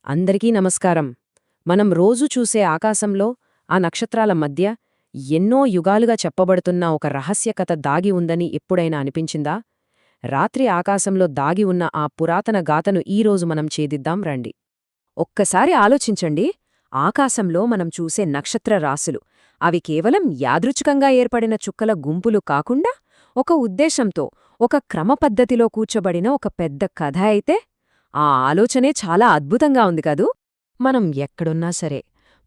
అందరికీ నమస్కారం. మనం రోజు చూసే ఆకాశంలో ఆ నక్షత్రాల మధ్య ఎన్నో యుగాలుగా చెప్పబడుతున్న ఒక రహస్య కథ దాగి ఉందని ఎప్పుడైనా అనిపించిందా? రాత్రి ఆకాశంలో దాగి ఉన్న ఆ పురాతన గాథను ఈరోజు మనం ఛేదిద్దాం రండి. ఒక్కసారి ఆలోచించండి. ఆకాశంలో మనం చూసే నక్షత్ర రాసులు అవి కేవలం యాదృచ్ఛికంగా ఏర్పడిన చుక్కల గుంపులు కాకుండా ఒక ఉద్దేశంతో, ఒక క్రమపద్ధతిలో కూర్చోబడిన ఒక పెద్ద కథ అయితే ఆ ఆలోచనే చాలా అద్భుతంగా ఉంది కదూ. మనం ఎక్కడున్నా సరే,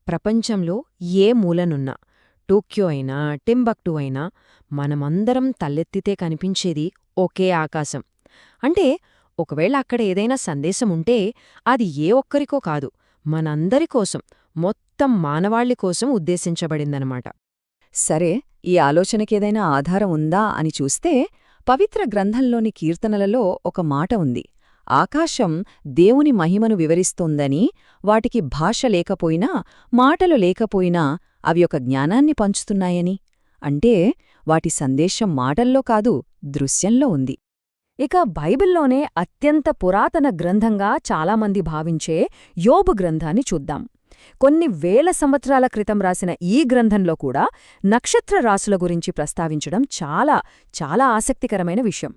ప్రపంచంలో ఏ మూలనున్నా, టోక్యో అయినా టింబక్టు అయినా, మనమందరం తలెత్తితే కనిపించేది ఒకే ఆకాశం. అంటే ఒకవేళ అక్కడ ఏదైనా సందేశముంటే అది ఏ ఒక్కరికో కాదు, మనందరికోసం, మొత్తం మానవాళి కోసం ఉద్దేశించబడిందనమాట. సరే, ఈ ఆలోచనకేదైనా ఆధారం ఉందా అని చూస్తే పవిత్ర గ్రంథంలోని కీర్తనలలో ఒక మాట ఉంది. ఆకాశం దేవుని మహిమను వివరిస్తోందని, వాటికి భాష లేకపోయినా, మాటలు లేకపోయినా అవి ఒక జ్ఞానాన్ని పంచుతున్నాయని. అంటే వాటి సందేశం మాటల్లో కాదు, దృశ్యంలో ఉంది. ఇక బైబిల్లోనే అత్యంత పురాతన గ్రంథంగా చాలామంది భావించే యోబు గ్రంథాన్ని చూద్దాం. కొన్ని వేల సంవత్సరాల క్రితం రాసిన ఈ గ్రంథంలో కూడా నక్షత్ర రాసుల గురించి ప్రస్తావించడం చాలా చాలా ఆసక్తికరమైన విషయం.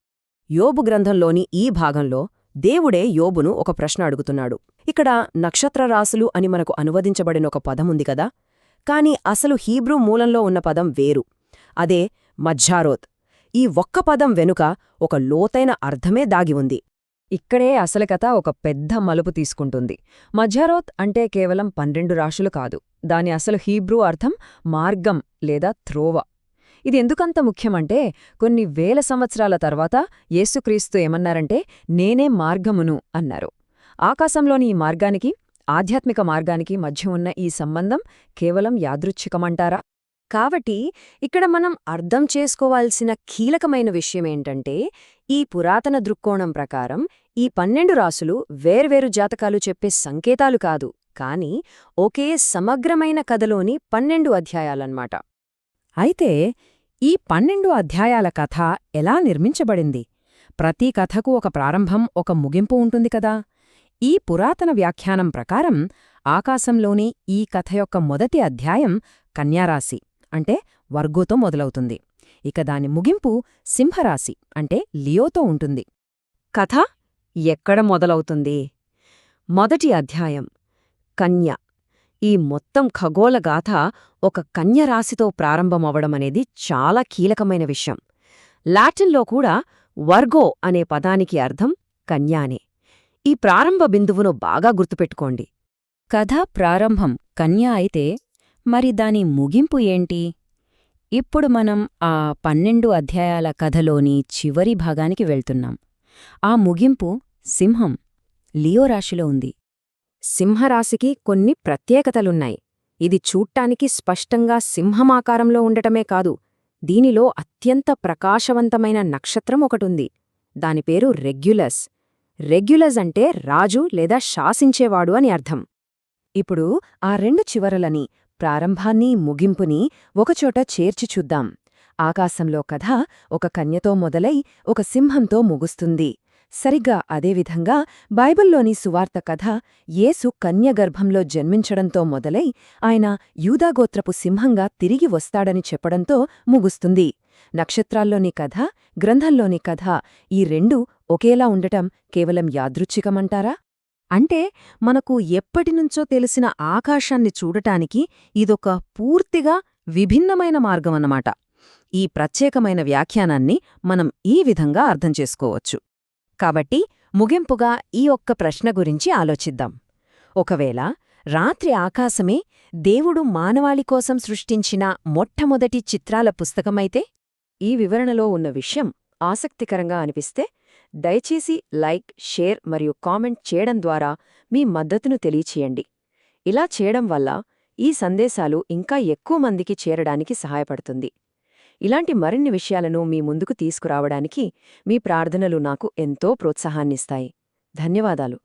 యోబు గ్రంథంలోని ఈ భాగంలో దేవుడే యోబును ఒక ప్రశ్న అడుగుతున్నాడు. ఇక్కడ నక్షత్రరాశులు అని మనకు అనువదించబడిన ఒక పదముంది కదా, కాని అసలు హీబ్రూ మూలంలో ఉన్న పదం వేరు. అదే మజ్జారోత్. ఈ ఒక్క పదం వెనుక ఒక లోతైన అర్థమే దాగి ఉంది. ఇక్కడే అసలు కథ ఒక పెద్ద మలుపు తీసుకుంటుంది. మజ్జారోత్ అంటే కేవలం 12 రాశులు కాదు. దాని అసలు హీబ్రూ అర్థం మార్గం లేదా త్రోవ. ఇది ఎందుకంత ముఖ్యమంటే, కొన్ని వేల సంవత్సరాల తర్వాత యేసుక్రీస్తు ఏమన్నారంటే, నేనే మార్గమును అన్నారు. ఆకాశంలోని ఈ మార్గానికి, ఆధ్యాత్మిక మార్గానికి మధ్య ఉన్న ఈ సంబంధం కేవలం యాదృచ్ఛికమంటారా? కాబట్టి ఇక్కడ మనం అర్థం చేసుకోవాల్సిన కీలకమైన విషయమేంటంటే, ఈ పురాతన దృక్కోణం ప్రకారం ఈ 12 రాసులు వేర్వేరు జాతకాలు చెప్పే సంకేతాలు కాదు, కాని ఒకే సమగ్రమైన కథలోని 12 అధ్యాయాలన్నమాట. అయితే ఈ 12 అధ్యాయాల కథ ఎలా నిర్మించబడింది? ప్రతి కథకు ఒక ప్రారంభం, ఒక ముగింపు ఉంటుంది కదా. ఈ పురాతన వ్యాఖ్యానం ప్రకారం ఆకాశంలోని ఈ కథ యొక్క మొదటి అధ్యాయం కన్యారాశి అంటే వర్గోతో మొదలవుతుంది. ఇక దాని ముగింపు సింహరాశి అంటే లియోతో ఉంటుంది. కథ ఎక్కడ మొదలవుతుంది? మొదటి అధ్యాయం కన్య. ఈ మొత్తం ఖగోళగాథ ఒక కన్యరాశితో ప్రారంభమవడమనేది చాలా కీలకమైన విషయం. లాటిన్లో కూడా వర్గో అనే పదానికి అర్థం కన్యానే. ఈ ప్రారంభ బిందువును బాగా గుర్తుపెట్టుకోండి. కథ ప్రారంభం కన్య అయితే మరి దాని ముగింపు ఏంటి? ఇప్పుడు మనం ఆ 12 అధ్యాయాల కథలోని చివరి భాగానికి వెళ్తున్నాం. ఆ ముగింపు సింహం, లియో రాశిలో ఉంది. సింహరాశికి కొన్ని ప్రత్యేకతలున్నాయి. ఇది చూట్టానికి స్పష్టంగా సింహమాకారంలో ఉండటమే కాదు, దీనిలో అత్యంత ప్రకాశవంతమైన నక్షత్రం ఒకటుంది. దాని పేరు రెగ్యులస్. రెగ్యులస్ అంటే రాజు లేదా శాసించేవాడు అని అర్థం. ఇప్పుడు ఆ 2 చివరలని, ప్రారంభాన్ని ముగింపుని ఒకచోట చేర్చి చూద్దాం. ఆకాశంలో కథ ఒక కన్యతో మొదలై ఒక సింహంతో ముగుస్తుంది. సరిగ్గా అదేవిధంగా బైబిల్లోని సువార్త కథ యేసు కన్యగర్భంలో జన్మించడంతో మొదలై ఆయన యూదాగోత్రపు సింహంగా తిరిగి వస్తాడని చెప్పడంతో ముగుస్తుంది. నక్షత్రాల్లోని కథ, గ్రంథంలోని కథ ఈ 2 ఒకేలా ఉండటం కేవలం యాదృచ్ఛికమంటారా? అంటే మనకు ఎప్పటినుంచో తెలిసిన ఆకాశాన్ని చూడటానికి ఇదొక పూర్తిగా విభిన్నమైన మార్గమన్నమాట. ఈ ప్రత్యేకమైన వ్యాఖ్యానాన్ని మనం ఈ విధంగా అర్థం చేసుకోవచ్చు. కాబట్టి ముగింపుగా ఈ ఒక్క ప్రశ్న గురించి ఆలోచిద్దాం. ఒకవేళ రాత్రి ఆకాశమే దేవుడు మానవాళి కోసం సృష్టించిన మొట్టమొదటి చిత్రాల పుస్తకమైతే? ఈ వివరణలో ఉన్న విషయం ఆసక్తికరంగా అనిపిస్తే దయచేసి లైక్, షేర్ మరియు కామెంట్ చేయడం ద్వారా మీ మద్దతును తెలియచేయండి. ఇలా చేయడం వల్ల ఈ సందేశాలు ఇంకా ఎక్కువ మందికి చేరడానికి సహాయపడుతుంది. ఇలాంటి మరిన్ని విషయాలను మీ ముందుకు తీసుకురావడానికి మీ ప్రార్థనలు నాకు ఎంతో ప్రోత్సాహాన్నిస్తాయి. ధన్యవాదాలు.